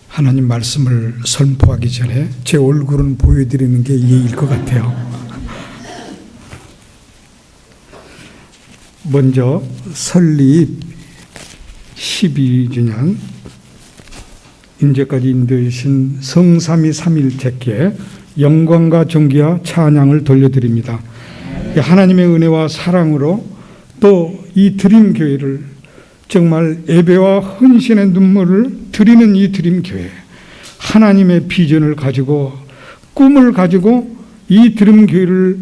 하나님 말씀을 선포하기 전에 제 얼굴은 보여드리는 게 예의일 것 같아요. 먼저 설립 12주년 이제까지 인도해 주신 성삼위 삼일체께 영광과 존귀와 찬양을 돌려드립니다. 하나님의 은혜와 사랑으로 또 이 드림교회를 정말 예배와 헌신의 눈물을 드리는 이 드림교회, 하나님의 비전을 가지고 꿈을 가지고 이 드림교회를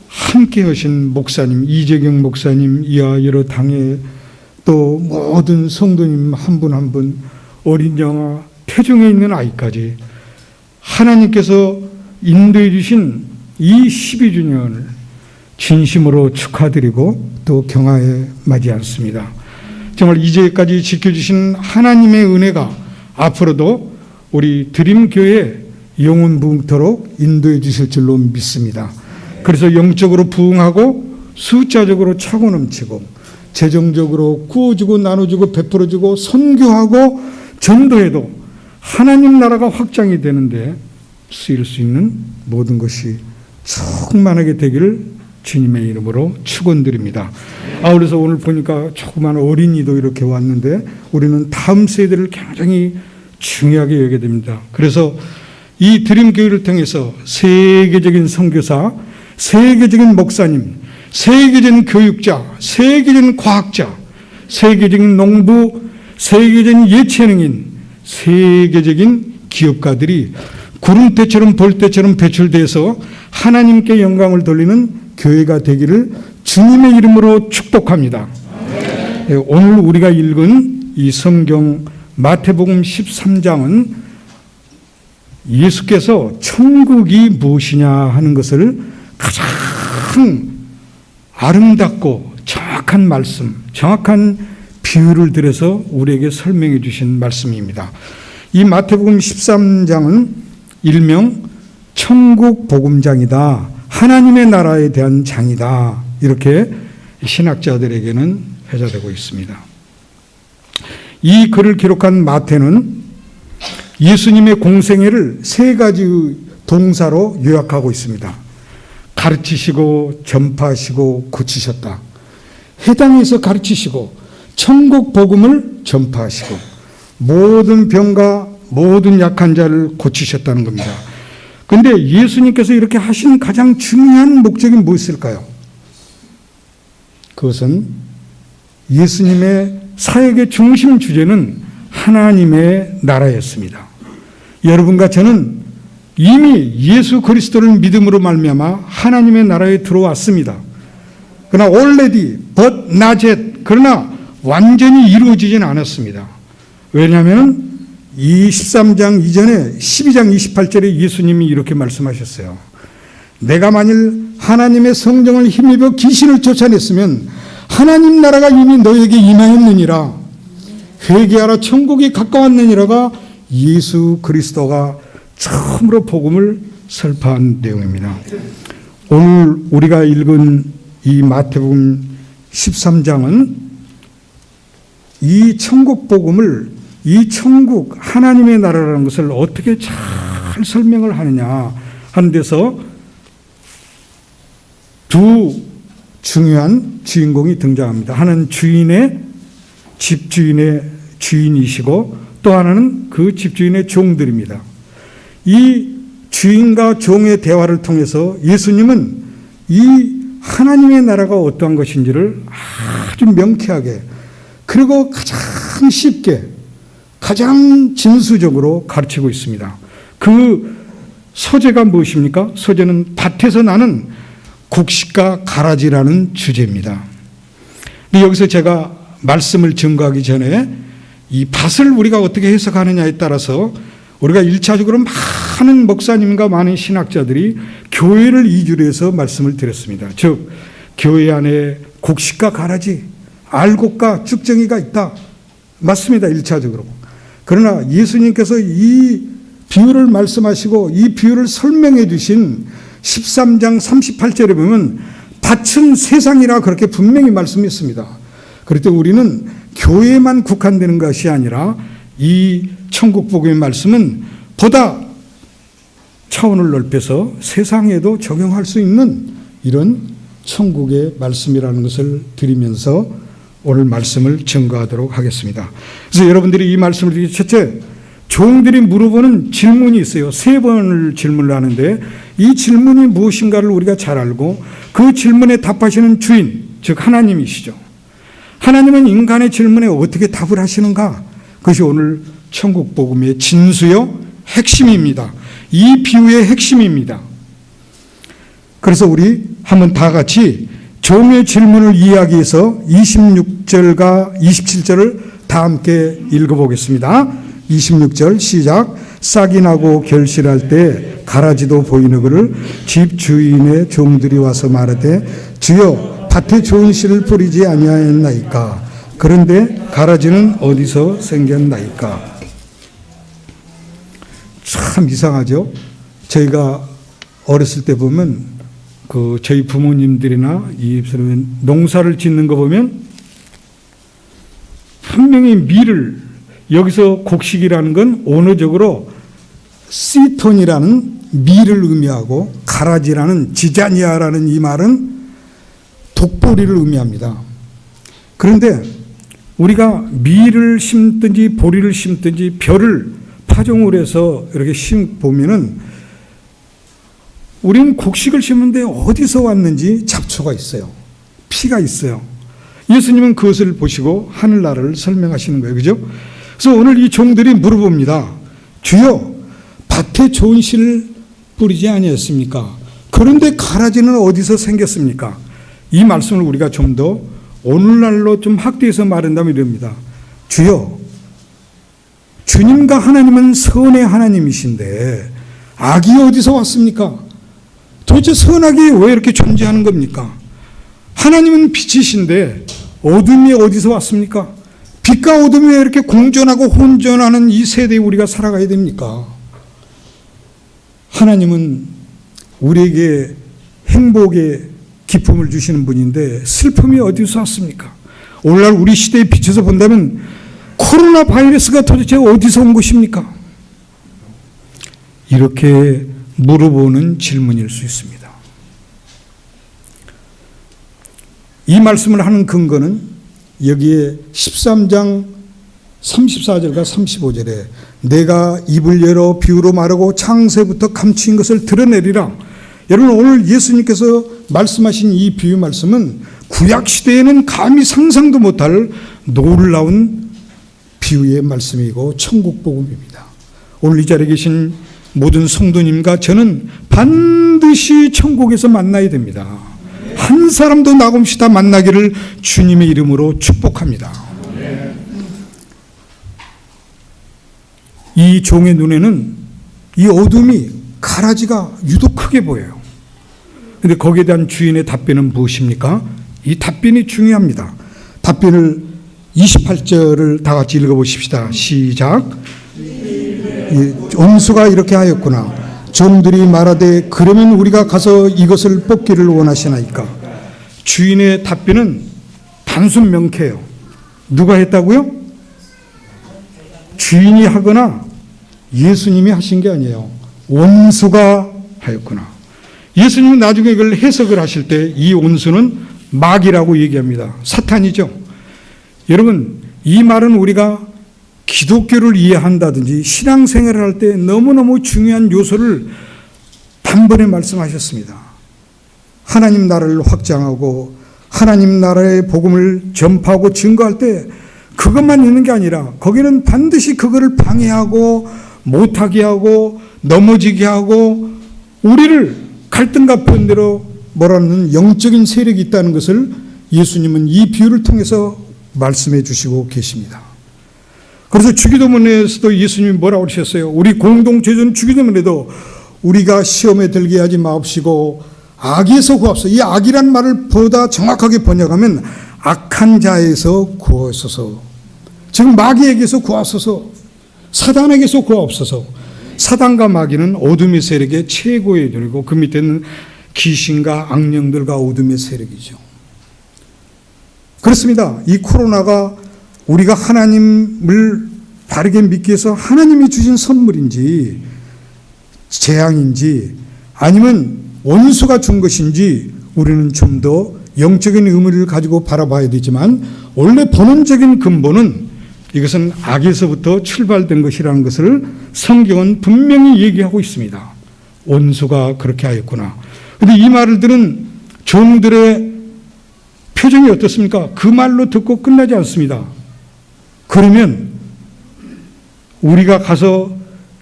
함께 하신 목사님, 이재경 목사님 이하 여러 당회 또 모든 성도님 한 분 한 분, 어린 영아, 태중에 있는 아이까지 하나님께서 인도해 주신 이 12주년을 진심으로 축하드리고 또 경하에 맞이 않습니다. 정말 이제까지 지켜주신 하나님의 은혜가 앞으로도 우리 드림교회 영원 부흥토록 인도해 주실 줄로 믿습니다. 그래서 영적으로 부흥하고 숫자적으로 차고 넘치고 재정적으로 구워주고 나눠주고 베풀어주고 선교하고 전도해도 하나님 나라가 확장이 되는데 쓰일 수 있는 모든 것이 충만하게 되기를 주님의 이름으로 축원드립니다. 그래서 오늘 보니까 조그만 어린이도 이렇게 왔는데 우리는 다음 세대를 굉장히 중요하게 여겨야 됩니다. 그래서 이 드림교회를 통해서 세계적인 선교사, 세계적인 목사님, 세계적인 교육자, 세계적인 과학자, 세계적인 농부, 세계적인 예체능인, 세계적인 기업가들이 구름대처럼 벌떼처럼 배출돼서 하나님께 영광을 돌리는 교회가 되기를 주님의 이름으로 축복합니다. 오늘 우리가 읽은 이 성경 마태복음 13장은 예수께서 천국이 무엇이냐 하는 것을 가장 아름답고 정확한 말씀, 정확한 비유를 들여서 우리에게 설명해 주신 말씀입니다. 이 마태복음 13장은 일명 천국 복음장이다, 하나님의 나라에 대한 장이다, 이렇게 신학자들에게는 회자되고 있습니다. 이 글을 기록한 마태는 예수님의 공생애를 세 가지의 동사로 요약하고 있습니다. 가르치시고 전파하시고 고치셨다. 해당에서 가르치시고 천국 복음을 전파하시고 모든 병과 모든 약한 자를 고치셨다는 겁니다. 그런데 예수님께서 이렇게 하신 가장 중요한 목적이 무엇일까요? 그것은 예수님의 사역의 중심 주제는 하나님의 나라였습니다. 여러분과 저는 이미 예수 그리스도를 믿음으로 말미암아 하나님의 나라에 들어왔습니다. 그러나 already, but not yet, 그러나 완전히 이루어지진 않았습니다. 왜냐하면 이 13장 이전에 12장 28절에 예수님이 이렇게 말씀하셨어요. 내가 만일 하나님의 성령을 힘입어 귀신을 쫓아냈으면 하나님 나라가 이미 너에게 임하였느니라. 회개하라, 천국이 가까웠느니라가 예수 그리스도가 처음으로 복음을 설파한 내용입니다. 오늘 우리가 읽은 이 마태복음 13장은 이 천국 복음을, 이 천국 하나님의 나라라는 것을 어떻게 잘 설명을 하느냐 하는 데서 두 중요한 주인공이 등장합니다. 하나는 집주인의 주인이시고 또 하나는 그 집주인의 종들입니다. 이 주인과 종의 대화를 통해서 예수님은 이 하나님의 나라가 어떠한 것인지를 아주 명쾌하게 그리고 가장 쉽게 가장 진수적으로 가르치고 있습니다. 그 소재가 무엇입니까? 소재는 밭에서 나는 곡식과 가라지라는 주제입니다. 근데 여기서 제가 말씀을 증거하기 전에 이 밭을 우리가 어떻게 해석하느냐에 따라서 우리가 1차적으로 많은 목사님과 많은 신학자들이 교회를 이주로 해서 말씀을 드렸습니다. 즉 교회 안에 곡식과 가라지, 알곡과 쭉정이가 있다. 맞습니다. 1차적으로. 그러나 예수님께서 이 비유를 말씀하시고 이 비유를 설명해 주신 13장 38절에 보면 밭은 세상이라 그렇게 분명히 말씀했습니다. 그럴 때 우리는 교회만 국한되는 것이 아니라 이 천국복음의 말씀은 보다 차원을 넓혀서 세상에도 적용할 수 있는 이런 천국의 말씀이라는 것을 드리면서 오늘 말씀을 증거하도록 하겠습니다. 그래서 여러분들이 이 말씀을 드리기 첫째, 종들이 물어보는 질문이 있어요. 3번을 질문을 하는데 이 질문이 무엇인가를 우리가 잘 알고 그 질문에 답하시는 주인, 즉 하나님이시죠. 하나님은 인간의 질문에 어떻게 답을 하시는가? 그것이 오늘 천국 복음의 진수요 핵심입니다. 이 비유의 핵심입니다. 그래서 우리 한번 다 같이 종의 질문을 이야기해서 26절과 27절을 다 함께 읽어보겠습니다. 26절 시작. 싹이 나고 결실할 때 가라지도 보이느거를 집 주인의 종들이 와서 말하되 주여 밭에 좋은 씨를 뿌리지 아니하였나이까. 그런데 가라지는 어디서 생겼나이까. 참 이상하죠. 저희가 어렸을 때 보면 저희 부모님들이나 이 농사를 짓는 거 보면 분명히 밀을, 여기서 곡식이라는 건 언어적으로 시톤이라는 밀을 의미하고 가라지라는 지자니아라는 이 말은 독보리를 의미합니다. 그런데 우리가 밀을 심든지 보리를 심든지 벼를 파종을 해서 이렇게 보면은 우리는 곡식을 심는데 어디서 왔는지 잡초가 있어요. 피가 있어요. 예수님은 그것을 보시고 하늘나라를 설명하시는 거예요. 그죠? 그래서 오늘 이 종들이 물어봅니다. 주여, 밭에 좋은 씨를 뿌리지 아니했습니까? 그런데 가라지는 어디서 생겼습니까? 이 말씀을 우리가 좀 더 오늘날로 좀 확대해서 말한다면 이럽니다. 주여, 주님과 하나님은 선의 하나님이신데 악이 어디서 왔습니까? 도대체 선악이 왜 이렇게 존재하는 겁니까? 하나님은 빛이신데 어둠이 어디서 왔습니까? 빛과 어둠이 왜 이렇게 공존하고 혼존하는 이 세대에 우리가 살아가야 됩니까? 하나님은 우리에게 행복의 기쁨을 주시는 분인데 슬픔이 어디서 왔습니까? 오늘날 우리 시대에 비춰서 본다면 코로나 바이러스가 도대체 어디서 온 것입니까? 이렇게 물어보는 질문일 수 있습니다. 이 말씀을 하는 근거는 여기에 13장 34절과 35절에 내가 입을 열어 비유로 말하고 창세부터 감추인 것을 드러내리라. 여러분, 오늘 예수님께서 말씀하신 이 비유 말씀은 구약시대에는 감히 상상도 못할 놀라운 비유의 말씀이고 천국복음입니다. 오늘 이 자리에 계신 모든 성도님과 저는 반드시 천국에서 만나야 됩니다. 한 사람도 낙없이 다 만나기를 주님의 이름으로 축복합니다. 이 종의 눈에는 이 어둠이 가라지가 유독 크게 보여요. 그런데 거기에 대한 주인의 답변은 무엇입니까? 이 답변이 중요합니다. 답변을 28절을 다 같이 읽어보십시다. 시작. 원수가 이렇게 하였구나. 종들이 말하되 그러면 우리가 가서 이것을 뽑기를 원하시나이까. 주인의 답변은 단순 명쾌해요. 누가 했다고요? 주인이 하거나 예수님이 하신 게 아니에요. 원수가 하였구나. 예수님은 나중에 이걸 해석을 하실 때 이 원수는 마귀라고 얘기합니다. 사탄이죠. 여러분, 이 말은 우리가 기독교를 이해한다든지 신앙생활을 할 때 너무너무 중요한 요소를 단번에 말씀하셨습니다. 하나님 나라를 확장하고 하나님 나라의 복음을 전파하고 증거할 때 그것만 있는 게 아니라 거기는 반드시 그거를 방해하고 못하게 하고 넘어지게 하고 우리를 갈등과 번대로 몰아넣는 영적인 세력이 있다는 것을 예수님은 이 비유를 통해서 말씀해 주시고 계십니다. 그래서 주기도문에서도 예수님이 뭐라고 하셨어요? 우리 공동체전 주기도문에도 우리가 시험에 들게 하지 마옵시고 악에서 구하옵소서. 이 악이란 말을 보다 정확하게 번역하면 악한 자에서 구하옵소서. 지금 마귀에게서 구하옵소서. 사단에게서 구하옵소서. 사단과 마귀는 어둠의 세력의 최고의 인물이고 그 밑에는 귀신과 악령들과 어둠의 세력이죠. 그렇습니다. 이 코로나가 우리가 하나님을 바르게 믿기 위해서 하나님이 주신 선물인지 재앙인지 아니면 원수가 준 것인지 우리는 좀 더 영적인 의미를 가지고 바라봐야 되지만 원래 본원적인 근본은 이것은 악에서부터 출발된 것이라는 것을 성경은 분명히 얘기하고 있습니다. 원수가 그렇게 하였구나. 그런데 이 말을 들은 종들의 표정이 어떻습니까? 그 말로 듣고 끝나지 않습니다. 그러면 우리가 가서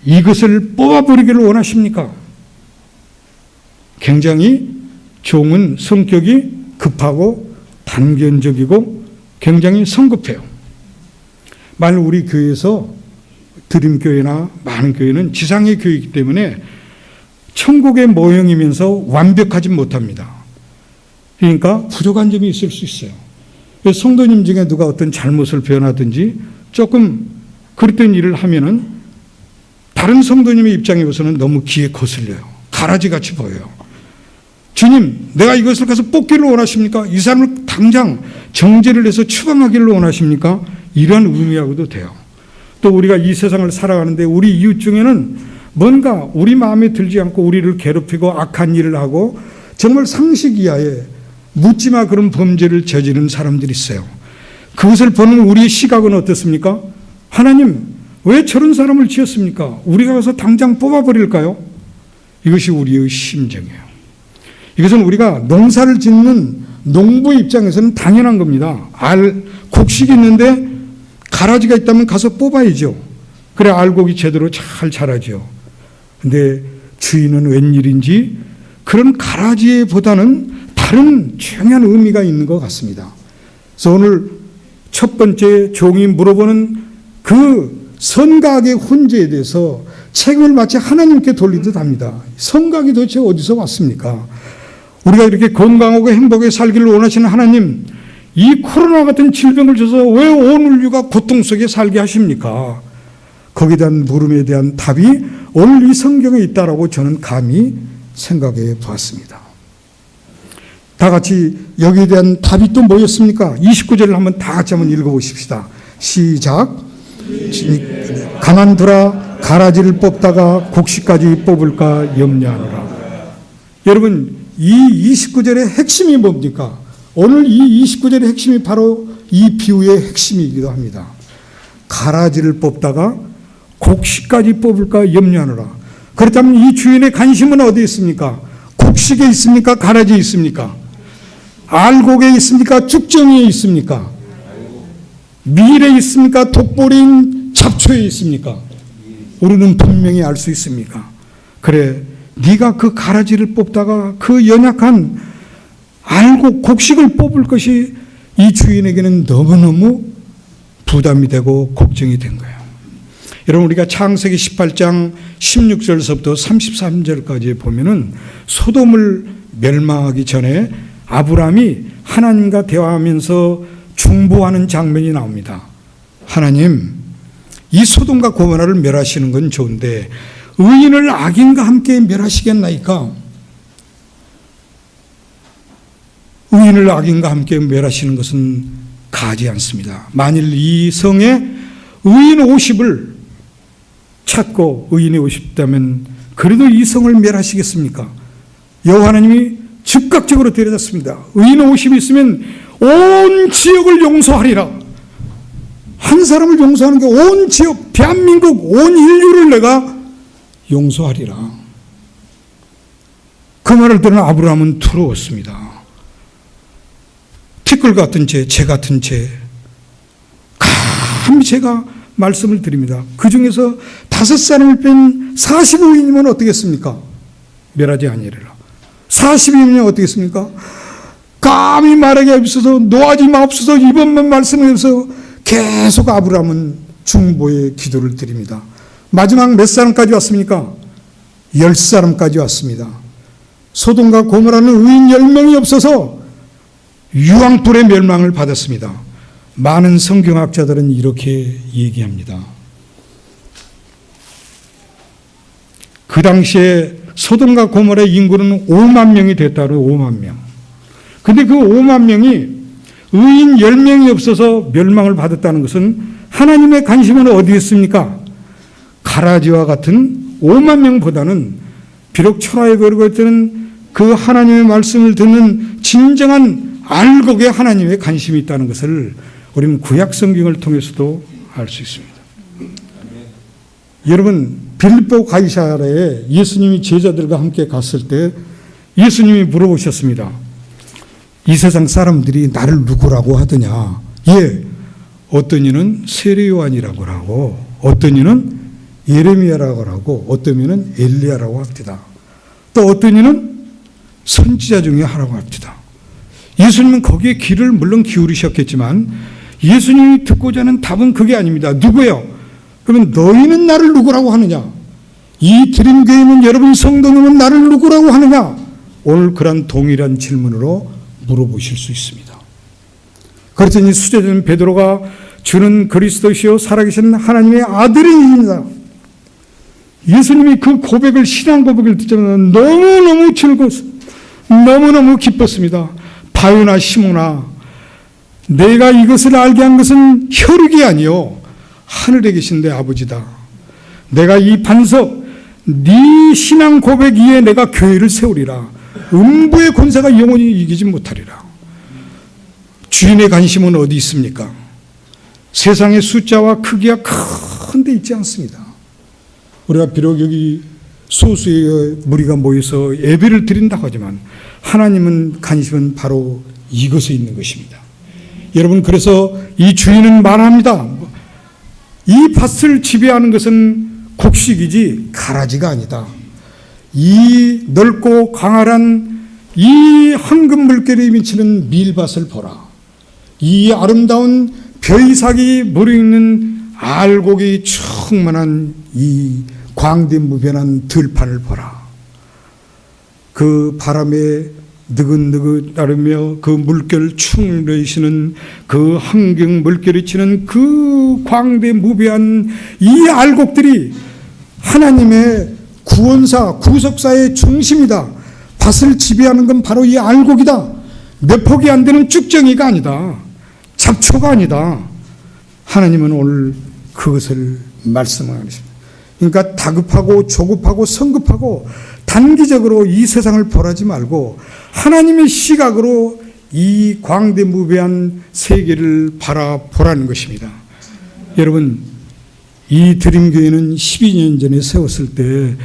이것을 뽑아버리기를 원하십니까? 굉장히 종은 성격이 급하고 단견적이고 굉장히 성급해요. 만일 우리 교회에서 드림교회나 많은 교회는 지상의 교회이기 때문에 천국의 모형이면서 완벽하지 못합니다. 그러니까 부족한 점이 있을 수 있어요. 성도님 중에 누가 어떤 잘못을 변하든지 조금 그랬던 일을 하면은 다른 성도님의 입장에 봐서는 너무 귀에 거슬려요. 가라지같이 보여요. 주님, 내가 이것을 가서 뽑기를 원하십니까? 이 사람을 당장 정죄를 해서 추방하기를 원하십니까? 이런 의미하고도 돼요. 또 우리가 이 세상을 살아가는데 우리 이웃 중에는 뭔가 우리 마음에 들지 않고 우리를 괴롭히고 악한 일을 하고 정말 상식 이하에 묻지마 그런 범죄를 저지르는 사람들이 있어요. 그것을 보는 우리의 시각은 어떻습니까? 하나님, 왜 저런 사람을 지었습니까? 우리가 가서 당장 뽑아버릴까요? 이것이 우리의 심정이에요. 이것은 우리가 농사를 짓는 농부 입장에서는 당연한 겁니다. 곡식이 있는데 가라지가 있다면 가서 뽑아야죠. 그래 알곡이 제대로 잘 자라죠. 근데 주인은 웬일인지 그런 가라지보다는 다른 중요한 의미가 있는 것 같습니다. 그래서 오늘 첫 번째 종이 물어보는 그 선각의 훈제에 대해서 책임을 마치 하나님께 돌리듯 합니다. 선각이 도대체 어디서 왔습니까? 우리가 이렇게 건강하고 행복하게 살기를 원하시는 하나님, 이 코로나 같은 질병을 줘서 왜 온 인류가 고통 속에 살게 하십니까? 거기에 대한 물음에 대한 답이 오늘 이 성경에 있다라고 저는 감히 생각해 보았습니다. 다 같이 여기에 대한 답이 또 뭐였습니까? 29절을 한번 다 같이 한번 읽어보십시다. 시작. 가만두라. 가라지를 뽑다가 곡식까지 뽑을까 염려하노라. 여러분, 이 29절의 핵심이 뭡니까? 오늘 이 29절의 핵심이 바로 이 비유의 핵심이기도 합니다. 가라지를 뽑다가 곡식까지 뽑을까 염려하노라. 그렇다면 이 주인의 관심은 어디에 있습니까? 곡식에 있습니까? 가라지에 있습니까? 알곡에 있습니까? 쭉정이에 있습니까? 밀에 있습니까? 독보리인 잡초에 있습니까? 우리는 분명히 알 수 있습니까? 그래, 네가 그 가라지를 뽑다가 그 연약한 알곡, 곡식을 뽑을 것이 이 주인에게는 너무너무 부담이 되고 걱정이 된 거예요. 여러분, 우리가 창세기 18장 16절서부터 33절까지 보면은 소돔을 멸망하기 전에 아브라함이 하나님과 대화하면서 중보하는 장면이 나옵니다. 하나님, 이 소돔과 고모라를 멸하시는 건 좋은데 의인을 악인과 함께 멸하시겠나이까? 의인을 악인과 함께 멸하시는 것은 가지 않습니다. 만일 이 성에 의인 50을 찾고 의인이 50다면 그래도 이 성을 멸하시겠습니까? 여호와 하나님이 즉각적으로 데려갔습니다. 의인 50이 있으면 온 지역을 용서하리라. 한 사람을 용서하는 게 온 지역, 대한민국, 온 인류를 내가 용서하리라. 그 말을 들은 아브라함은 두려웠습니다. 티끌 같은 재 같은 재. 감히 제가 말씀을 드립니다. 그 중에서 5사람을 뺀 45인이면 어떻겠습니까? 멸하지 아니하리라. 40인이면 어떻겠습니까? 감히 말하기 없어서 노하지 마옵소서 이번만 말씀을 해서 계속 아브라함은 중보의 기도를 드립니다. 마지막 몇 사람까지 왔습니까? 10사람까지 왔습니다. 소돔과 고모라는 의인 10명이 없어서 유황불의 멸망을 받았습니다. 많은 성경학자들은 이렇게 얘기합니다. 그 당시에 소돔과 고모라의 인구는 5만 명이 됐다고 5만 명. 근데 그 5만 명이 의인 10명이 없어서 멸망을 받았다는 것은 하나님의 관심은 어디에 있습니까? 가라지와 같은 5만 명보다는 비록 초라해 버리고 있던 그 하나님의 말씀을 듣는 진정한 알곡의 하나님의 관심이 있다는 것을 우리는 구약 성경을 통해서도 알 수 있습니다. 여러분, 빌립보 가이사랴에 예수님이 제자들과 함께 갔을 때 예수님이 물어보셨습니다. 이 세상 사람들이 나를 누구라고 하더냐? 예, 어떤 이는 세례 요한이라고 하고 어떤 이는 예레미야라고 하고 어떤 이는 엘리야라고 합니다. 또 어떤 이는 선지자 중에 하나라고 합니다. 예수님은 거기에 귀를 물론 기울이셨겠지만 예수님이 듣고자 하는 답은 그게 아닙니다. 누구예요? 그러면 너희는 나를 누구라고 하느냐? 이 드림교회 있는 여러분 성도님은 나를 누구라고 하느냐? 오늘 그런 동일한 질문으로 물어보실 수 있습니다. 그랬더니 수제자는 베드로가 주는 그리스도시요 살아계신 하나님의 아들이십니다. 예수님이 그 고백을, 신앙 고백을 듣자마자 너무너무 즐거웠어. 너무너무 기뻤습니다. 바요나 시모나, 내가 이것을 알게 한 것은 혈육이 아니요 하늘에 계신 내 아버지다. 내가 이 반석, 네 신앙 고백 위에 내가 교회를 세우리라. 음부의 권세가 영원히 이기지 못하리라. 주인의 관심은 어디 있습니까? 세상의 숫자와 크기가 큰 데 있지 않습니다. 우리가 비록 여기 소수의 무리가 모여서 예배를 드린다고 하지만 하나님은 관심은 바로 이것에 있는 것입니다. 여러분, 그래서 이 주인은 말합니다. 이 밭을 지배하는 것은 곡식이지 가라지가 아니다. 이 넓고 광활한 이 황금 물결이 비치는 밀밭을 보라. 이 아름다운 벼이삭이 무르익는 알곡이 충만한 이 광대무변한 들판을 보라. 그 바람에 느긋느긋 따르며 그 물결 충르시는 그 환경 물결이 치는 그 광대무변한 이 알곡들이 하나님의 구원사, 구속사의 중심이다. 밭을 지배하는 건 바로 이 알곡이다. 몇 폭이 안 되는 쭉정이가 아니다. 잡초가 아니다. 하나님은 오늘 그것을 말씀하는 것입니다. 그러니까 다급하고 조급하고 성급하고 단기적으로 이 세상을 보라지 말고 하나님의 시각으로 이 광대무배한 세계를 바라보라는 것입니다. 여러분, 이 드림교회는 12년 전에 세웠을 때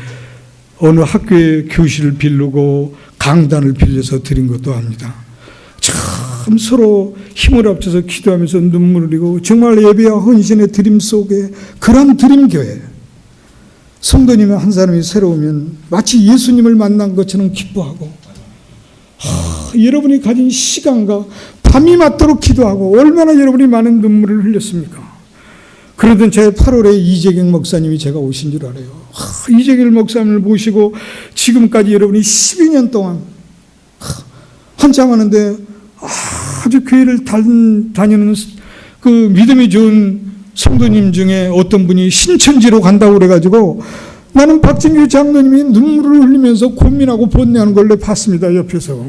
어느 학교에 교실을 빌리고 강단을 빌려서 드린 것도 아닙니다. 참 서로 힘을 합쳐서 기도하면서 눈물을 흘리고 정말 예배와 헌신의 드림 속에 그런 드림교회, 성도님 한 사람이 새로우면 마치 예수님을 만난 것처럼 기뻐하고 여러분이 가진 시간과 밤이 맞도록 기도하고 얼마나 여러분이 많은 눈물을 흘렸습니까? 그러던 제 8월에 이재경 목사님이 제가 오신 줄 알아요. 이재경 목사님을 모시고 지금까지 여러분이 12년 동안 한참 하는데 아주 교회를 다니는 그 믿음이 좋은 성도님 중에 어떤 분이 신천지로 간다고 그래가지고 나는 박진규 장로님이 눈물을 흘리면서 고민하고 번뇌하는 걸 봤습니다. 옆에서.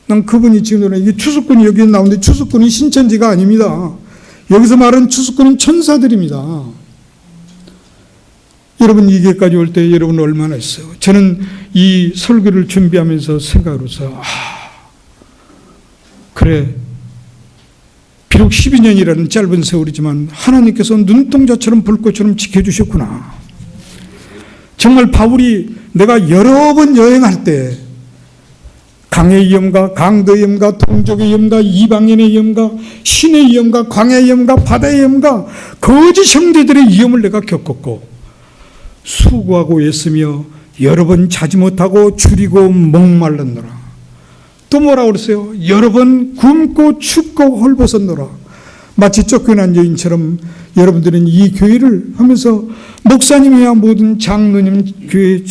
난 그분이 지금 이게 추수꾼이 여기 나오는데 추수꾼이 신천지가 아닙니다. 여기서 말하는 추수꾼은 천사들입니다. 여러분, 이 교회까지 올 때 여러분 얼마나 했어요? 저는 이 설교를 준비하면서 생각으로서 그래, 비록 12년이라는 짧은 세월이지만 하나님께서 눈동자처럼 불꽃처럼 지켜주셨구나. 정말 바울이 내가 여러 번 여행할 때 강의 위험과 강도의 위험과 동족의 위험과 이방인의 위험과 신의 위험과 광야의 위험과 바다의 위험과 거짓 형제들의 위험을 내가 겪었고 수고하고 애쓰며 여러 번 자지 못하고 줄이고 목말랐노라. 또 뭐라고 그랬어요? 여러 번 굶고 춥고 헐벗었노라. 마치 쫓겨난 여인처럼 여러분들은 이 교회를 하면서 목사님이야 모든 장로님 교회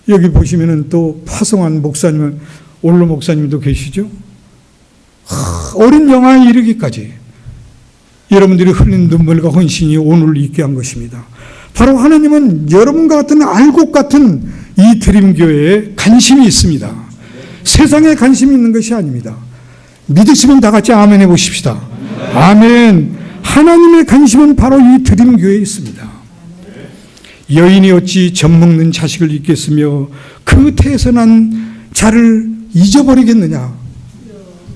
여기 보시면은 또 파송한 목사님은 올로 목사님도 계시죠? 어린 영화에 이르기까지 여러분들이 흘린 눈물과 헌신이 오늘 있게 한 것입니다. 바로 하나님은 여러분과 같은 알곡 같은 이 드림교회에 관심이 있습니다. 세상에 관심이 있는 것이 아닙니다. 믿으시면 다 같이 아멘 해보십시다. 아멘. 하나님의 관심은 바로 이 드림교회에 있습니다. 여인이 어찌 젖먹는 자식을 잊겠으며 그 태에서 난 자를 잊어버리겠느냐.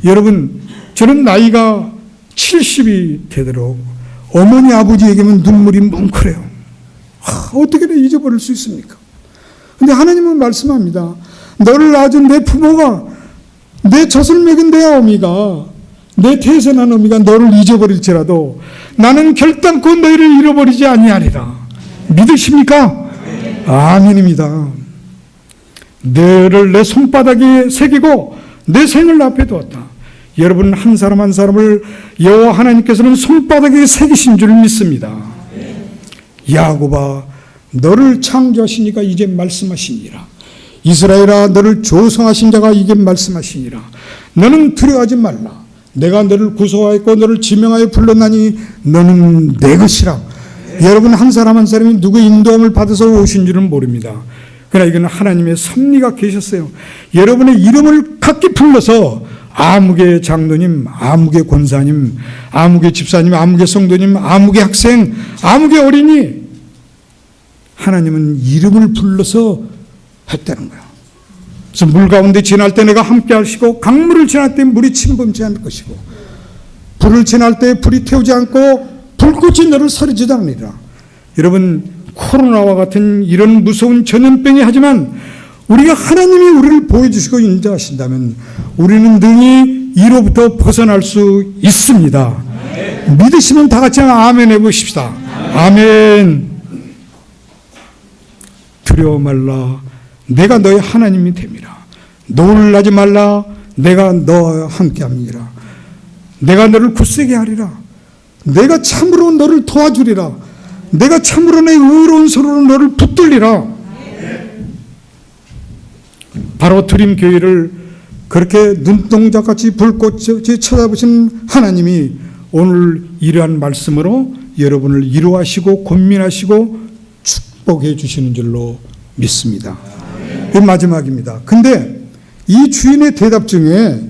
여러분, 저는 나이가 70이 되도록 어머니 아버지에게만 눈물이 뭉클해요. 어떻게 내 잊어버릴 수 있습니까? 근데 하나님은 말씀합니다. 너를 낳아준 내 부모가, 내 젖을 먹인 내 어미가, 내 태에서 난 어미가 너를 잊어버릴지라도 나는 결단코 너희를 잃어버리지 아니하리라. 믿으십니까? 아멘입니다. 너를 내 손바닥에 새기고 내 생을 앞에 두었다. 여러분, 한 사람 한 사람을 여호와 하나님께서는 손바닥에 새기신 줄 믿습니다. 야곱아, 너를 창조하시니까 이제 말씀하시니라. 이스라엘아, 너를 조성하신 자가 이제 말씀하시니라. 너는 두려워하지 말라. 내가 너를 구속하였고 너를 지명하여 불렀나니 너는 내 것이라. 여러분, 한 사람 한 사람이 누구의 인도함을 받아서 오신 줄은 모릅니다. 그러나 이건 하나님의 섭리가 계셨어요. 여러분의 이름을 각기 불러서 아무개 장로님, 아무개 권사님, 아무개 집사님, 아무개 성도님, 아무개 학생, 아무개 어린이, 하나님은 이름을 불러서 했다는 거예요. 그래서 물 가운데 지날 때 내가 함께 하시고, 강물을 지날 때 물이 침범치 않을 것이고, 불을 지날 때 불이 태우지 않고 불꽃이 너를 사르지도 않으리라. 여러분, 코로나와 같은 이런 무서운 전염병이 하지만 우리가 하나님이 우리를 보여주시고 인도하신다면 우리는 능히 이로부터 벗어날 수 있습니다. 믿으시면 다 같이 아멘 해보십시다. 아멘. 두려워 말라. 내가 너의 하나님이 됨이라. 놀라지 말라. 내가 너와 함께함이라. 내가 너를 굳세게 하리라. 내가 참으로 너를 도와주리라. 내가 참으로 내 의로운 손으로 너를 붙들리라. 바로 드림교회를 그렇게 눈동자같이 불꽃이 쳐다보신 하나님이 오늘 이러한 말씀으로 여러분을 위로하시고 권면하시고 축복해 주시는 줄로 믿습니다. 마지막입니다. 근데 이 주인의 대답 중에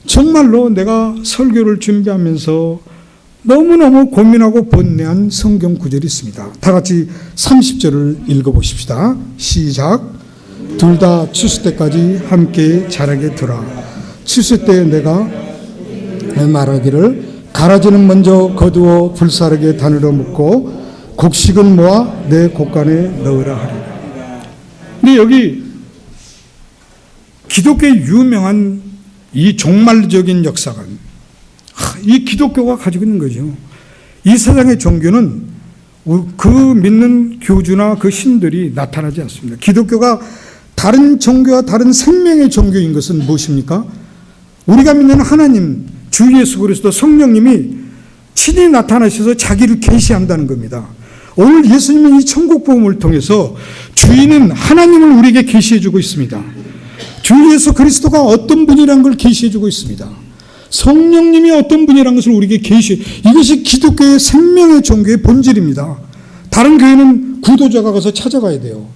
정말로 내가 설교를 준비하면서 너무너무 고민하고 번뇌한 성경 구절이 있습니다. 다 같이 30절을 읽어보십시다. 시작. 둘 다 추수 때까지 함께 자라게 두라. 추수 때 내가 말하기를 가라지는 먼저 거두어 불사르게 다늘어 묶고 곡식은 모아 내 곡간에 넣으라 하리라. 근데 여기 기독교의 유명한 이 종말적인 역사관, 이 기독교가 가지고 있는 거죠. 이 세상의 종교는 그 믿는 교주나 그 신들이 나타나지 않습니다. 기독교가 다른 종교와 다른 생명의 종교인 것은 무엇입니까? 우리가 믿는 하나님, 주 예수 그리스도 성령님이 친히 나타나셔서 자기를 계시한다는 겁니다. 오늘 예수님은 이 천국 복음을 통해서 주인은 하나님을 우리에게 계시해 주고 있습니다. 주 예수 그리스도가 어떤 분이라는 걸 계시해 주고 있습니다. 성령님이 어떤 분이라는 것을 우리에게 계시해, 이것이 기독교의 생명의 종교의 본질입니다. 다른 교회는 구도자가 가서 찾아가야 돼요.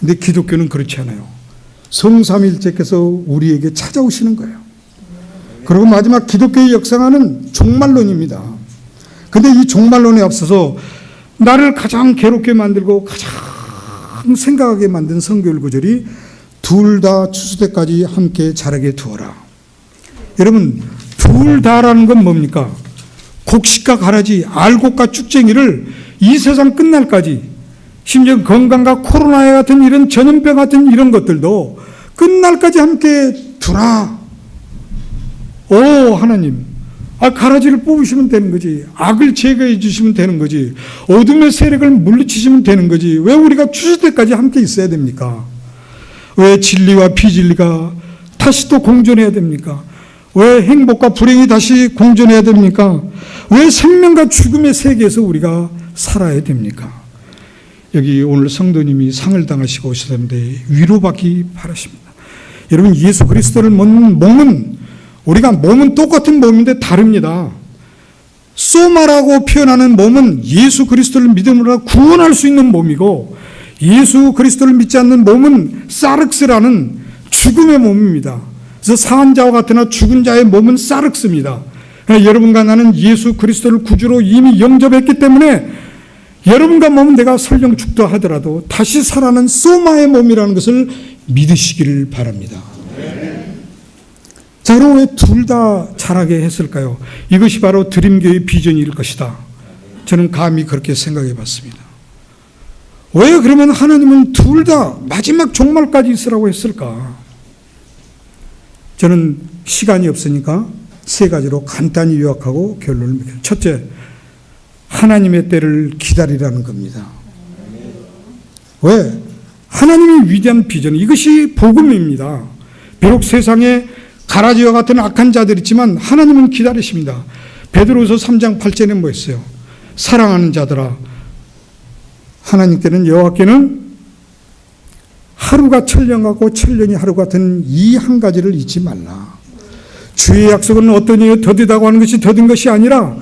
근데 기독교는 그렇지 않아요. 성삼일체께서 우리에게 찾아오시는 거예요. 그리고 마지막 기독교의 역사는 종말론입니다. 근데 이 종말론에 앞서서 나를 가장 괴롭게 만들고 가장 생각하게 만든 성경 구절이 둘 다 추수 때까지 함께 자라게 두어라. 여러분, 둘 다라는 건 뭡니까? 곡식과 가라지, 알곡과 쭉쟁이를 이 세상 끝날까지, 심지어 건강과 코로나 같은 이런 전염병 같은 이런 것들도 끝날까지 함께 두라. 오, 하나님, 가라지를 뽑으시면 되는 거지. 악을 제거해 주시면 되는 거지. 어둠의 세력을 물리치시면 되는 거지. 왜 우리가 추수 때까지 함께 있어야 됩니까? 왜 진리와 비진리가 다시 또 공존해야 됩니까? 왜 행복과 불행이 다시 공존해야 됩니까? 왜 생명과 죽음의 세계에서 우리가 살아야 됩니까? 여기 오늘 성도님이 상을 당하시고 오셨는데 위로받기 바라십니다. 여러분, 예수 그리스도를 믿는 몸은, 우리가 몸은 똑같은 몸인데 다릅니다. 소마라고 표현하는 몸은 예수 그리스도를 믿음으로 구원할 수 있는 몸이고, 예수 그리스도를 믿지 않는 몸은 사륵스라는 죽음의 몸입니다. 그래서 상한 자와 같으나 죽은 자의 몸은 사륵스입니다. 여러분과 나는 예수 그리스도를 구주로 이미 영접했기 때문에 여러분과 몸은 내가 설령 죽다 하더라도 다시 살아나는 소마의 몸이라는 것을 믿으시기를 바랍니다. 자, 그럼 왜 둘 다 자라게 했을까요? 이것이 바로 드림교의 비전일 것이다. 저는 감히 그렇게 생각해 봤습니다. 왜 그러면 하나님은 둘 다 마지막 종말까지 있으라고 했을까? 저는 시간이 없으니까 세 가지로 간단히 요약하고 결론을 맺겠습니다. 첫째, 하나님의 때를 기다리라는 겁니다. 왜? 하나님의 위대한 비전, 이것이 복음입니다. 비록 세상에 가라지와 같은 악한 자들이 있지만 하나님은 기다리십니다. 베드로후서 3장 8절에 뭐 있어요? 사랑하는 자들아, 하나님께는, 여호와께는 하루가 천년 같고 천년이 하루 같은 이 한 가지를 잊지 말라. 주의 약속은 어떤 이에 더디다고 하는 것이 더딘 것이 아니라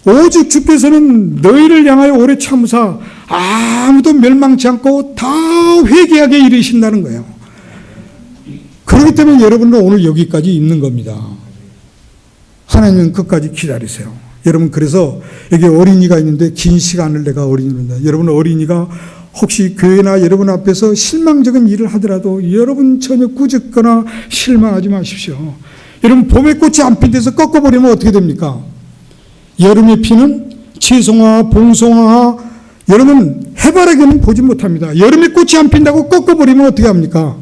오직 주께서는 너희를 향하여 오래 참으사 아무도 멸망치 않고 다 회개하게 이르신다는 거예요. 그렇기 때문에 여러분은 오늘 여기까지 있는 겁니다. 하나님은 끝까지 기다리세요. 여러분, 그래서 여기 어린이가 있는데 긴 시간을 내가 어린이입니다. 여러분, 어린이가 혹시 교회나 여러분 앞에서 실망적인 일을 하더라도 여러분 전혀 꾸짖거나 실망하지 마십시오. 여러분, 봄에 꽃이 안 핀 데서 꺾어버리면 어떻게 됩니까? 여름에 피는 채송화, 봉송화, 여러분 해바라기는 보지 못합니다. 여름에 꽃이 안 핀다고 꺾어버리면 어떻게 합니까?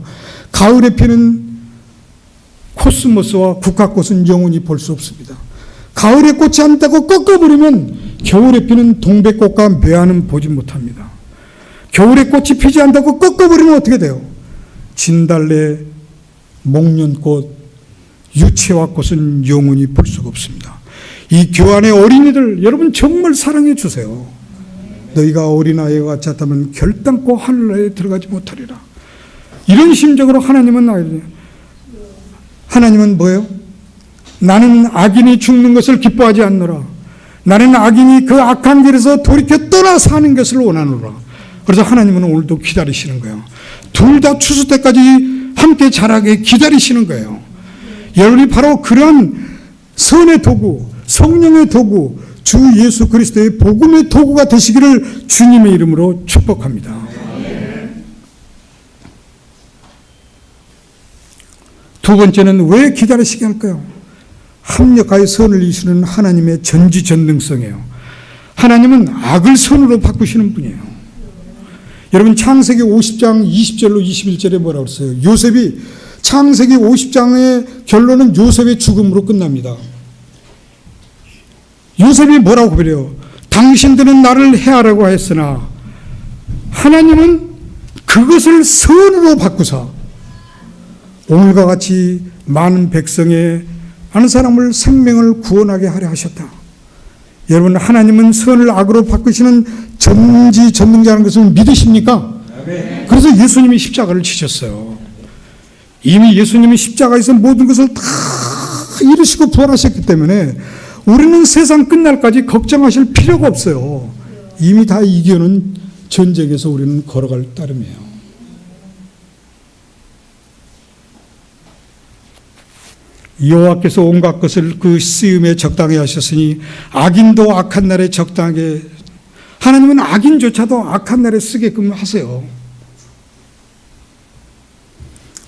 가을에 피는 코스모스와 국화꽃은 영원히 볼 수 없습니다. 가을에 꽃이 안 핀다고 꺾어버리면 겨울에 피는 동백꽃과 매화는 보지 못합니다. 겨울에 꽃이 피지 않다고 꺾어버리면 어떻게 돼요? 진달래, 목련꽃, 유채화꽃은 영원히 볼 수가 없습니다. 이 교환의 어린이들, 여러분 정말 사랑해 주세요. 너희가 어린아이와 같이 하다면 결단코 하늘나라에 들어가지 못하리라. 이런 심정으로 하나님은 뭐예요? 나는 악인이 죽는 것을 기뻐하지 않노라. 나는 악인이 그 악한 길에서 돌이켜 떠나 사는 것을 원하노라. 그래서 하나님은 오늘도 기다리시는 거예요. 둘 다 추수 때까지 함께 자라게 기다리시는 거예요. 여러분이 바로 그런 선의 도구, 성령의 도구, 주 예수 그리스도의 복음의 도구가 되시기를 주님의 이름으로 축복합니다. 두 번째는 왜 기다리시게 할까요? 합력하여 선을 이루시는 하나님의 전지전능성이에요. 하나님은 악을 선으로 바꾸시는 분이에요. 여러분, 창세기 50장 20절로 21절에 뭐라고 그랬어요? 요셉이, 창세기 50장의 결론은 요셉의 죽음으로 끝납니다. 요셉이 뭐라고 그래요? 당신들은 나를 해하라고 했으나 하나님은 그것을 선으로 바꾸사 오늘과 같이 많은 백성의 많은 사람을 생명을 구원하게 하려 하셨다. 여러분, 하나님은 선을 악으로 바꾸시는 전지전능자라는 것을 믿으십니까? 네. 그래서 예수님이 십자가를 지셨어요. 이미 예수님이 십자가에서 모든 것을 다 이루시고 부활하셨기 때문에 우리는 세상 끝날까지 걱정하실 필요가 없어요. 이미 다 이겨는 전쟁에서 우리는 걸어갈 따름이에요. 여호와께서 온갖 것을 그 쓰임에 적당히 하셨으니 악인도 악한 날에 적당하게, 하나님은 악인조차도 악한 날에 쓰게끔 하세요.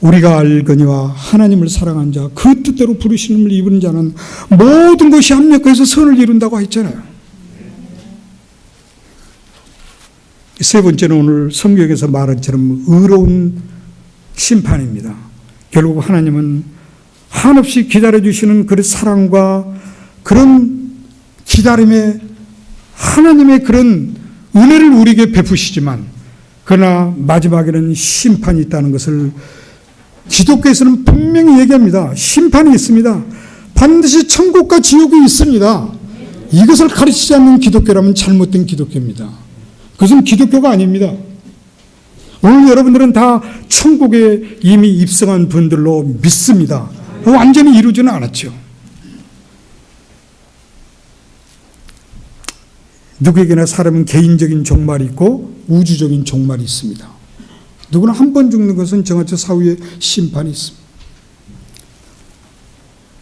우리가 알거니와 하나님을 사랑한 자, 그 뜻대로 부르심을 입은 자는 모든 것이 합력해서 선을 이룬다고 했잖아요. 세 번째는 오늘 성경에서 말한 것처럼 의로운 심판입니다. 결국 하나님은 한없이 기다려주시는 그 사랑과 그런 기다림에 하나님의 그런 은혜를 우리에게 베푸시지만, 그러나 마지막에는 심판이 있다는 것을 기독교에서는 분명히 얘기합니다. 심판이 있습니다. 반드시 천국과 지옥이 있습니다. 이것을 가르치지 않는 기독교라면 잘못된 기독교입니다. 그것은 기독교가 아닙니다. 오늘 여러분들은 다 천국에 이미 입성한 분들로 믿습니다. 완전히 이루지는 않았죠. 누구에게나 사람은 개인적인 종말이 있고 우주적인 종말이 있습니다. 누구나 한 번 죽는 것은 정하처 사후에 심판이 있습니다.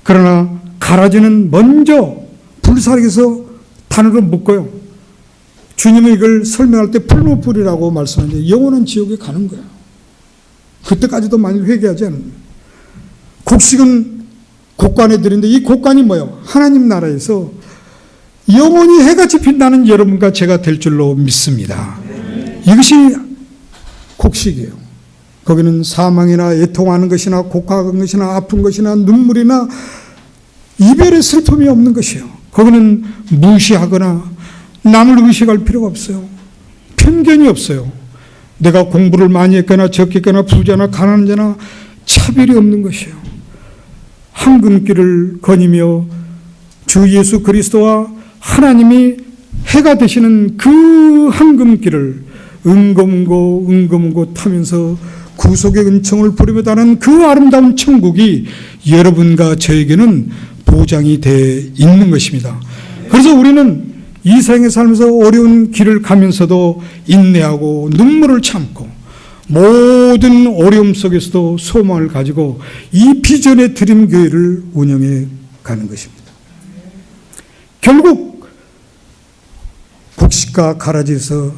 그러나 가라지는 먼저 불사르기에서 단으로 묶어요. 주님은 이걸 설명할 때 풀무불이라고 말씀하는데 영원한 지옥에 가는 거예요. 그때까지도 만일 회개하지 않으면. 곡식은 곡간에 들인데 이 곡간이 뭐예요? 하나님 나라에서 영원히 해가 집힌다는 여러분과 제가 될 줄로 믿습니다. 이것이 곡식이에요. 거기는 사망이나 애통하는 것이나 곡하는 것이나 아픈 것이나 눈물이나 이별의 슬픔이 없는 것이에요. 거기는 무시하거나 남을 의식할 필요가 없어요. 편견이 없어요. 내가 공부를 많이 했거나 적겠거나 부자나 가난한 자나 차별이 없는 것이에요. 황금길을 거니며 주 예수 그리스도와 하나님이 해가 되시는 그 황금길을 은검은고 타면서 구속의 은총을 부르며 다는 그 아름다운 천국이 여러분과 저에게는 보장이 되어 있는 것입니다. 그래서 우리는 이 세상에 살면서 어려운 길을 가면서도 인내하고 눈물을 참고 모든 어려움 속에서도 소망을 가지고 이 비전의 드림교회를 운영해 가는 것입니다. 결국 곡식과 가라지에서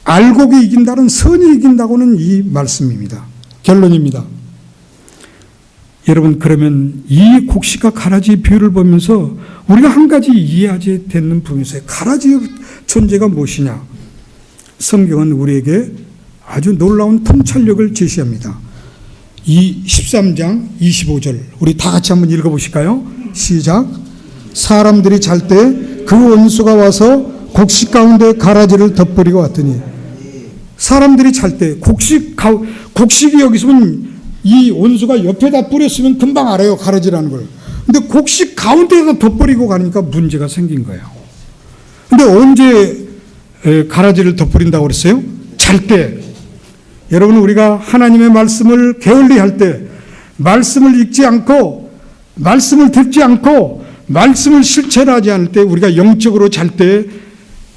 알곡이 이긴다는 선이 이긴다고는 이 말씀입니다. 결론입니다. 여러분, 그러면 이 곡식과 가라지 비유를 보면서 우리가 한 가지 이해하지 되는 부분이 있어요. 가라지의 존재가 무엇이냐? 성경은 우리에게 아주 놀라운 통찰력을 제시합니다. 이 13장 25절 우리 다 같이 한번 읽어보실까요? 시작. 사람들이 잘 때 그 원수가 와서 곡식 가운데 가라지를 덧버리고 왔더니, 사람들이 잘 때 곡식이 여기 있으면 이 원수가 옆에다 뿌렸으면 금방 알아요, 가라지라는 걸. 근데 곡식 가운데에다 덧버리고 가니까 문제가 생긴 거예요. 근데 언제 가라지를 덧버린다고 그랬어요? 잘 때. 여러분, 우리가 하나님의 말씀을 게을리할 때, 말씀을 읽지 않고 말씀을 듣지 않고 말씀을 실천하지 않을 때, 우리가 영적으로 잘 때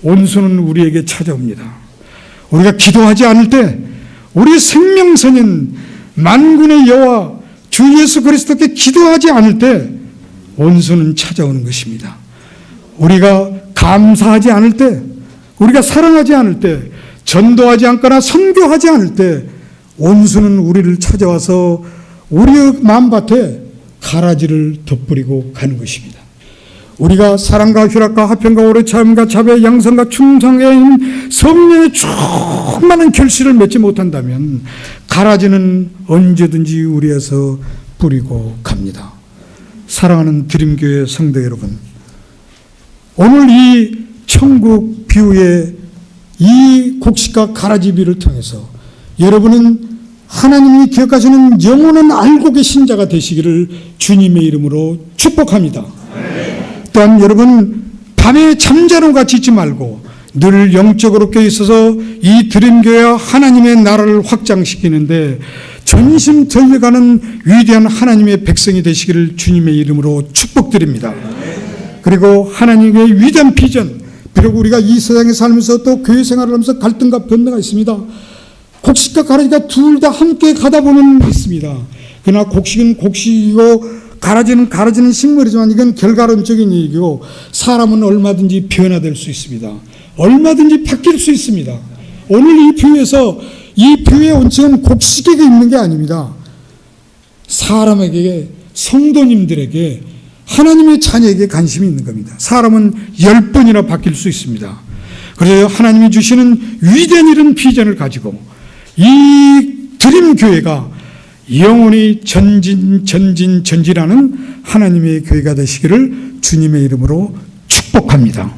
원수는 우리에게 찾아옵니다. 우리가 기도하지 않을 때, 우리 생명선인 만군의 여호와 주 예수 그리스도께 기도하지 않을 때 원수는 찾아오는 것입니다. 우리가 감사하지 않을 때, 우리가 사랑하지 않을 때, 전도하지 않거나 선교하지 않을 때 원수는 우리를 찾아와서 우리의 마음밭에 가라지를 덧버리고 가는 것입니다. 우리가 사랑과 휴락과 화평과 오래 참음과 자비와 양선과 충성의 성령의 충만한 결실을 맺지 못한다면 가라지는 언제든지 우리에서 뿌리고 갑니다. 사랑하는 드림교회 성도 여러분, 오늘 이 천국 비유의 이 곡식과 가라지 비유를 통해서 여러분은 하나님이 기억하시는 영원한 알곡의 신자가 되시기를 주님의 이름으로 축복합니다. 또한 여러분, 밤에 잠자는 같이 있지 말고 늘 영적으로 깨어 있어서 이 드림교회와 하나님의 나라를 확장시키는데 전심 전력하는 위대한 하나님의 백성이 되시기를 주님의 이름으로 축복드립니다. 그리고 하나님의 위대한 비전, 비록 우리가 이 세상에 살면서 또 교회 생활을 하면서 갈등과 변화가 있습니다. 곡식과 가라지가 둘 다 함께 가다 보면 있습니다. 그러나 곡식은 곡식이고 가라지는 식물이지만 이건 결과론적인 얘기고, 사람은 얼마든지 변화될 수 있습니다. 얼마든지 바뀔 수 있습니다. 오늘 이 비유에서 이 비유의 원칙은 곡식에게 있는 게 아닙니다. 사람에게, 성도님들에게, 하나님의 자녀에게 관심이 있는 겁니다. 사람은 10번이나 바뀔 수 있습니다. 그래서 하나님이 주시는 위대한 이런 비전을 가지고 이 드림교회가 영원히 전진하는 하나님의 교회가 되시기를 주님의 이름으로 축복합니다.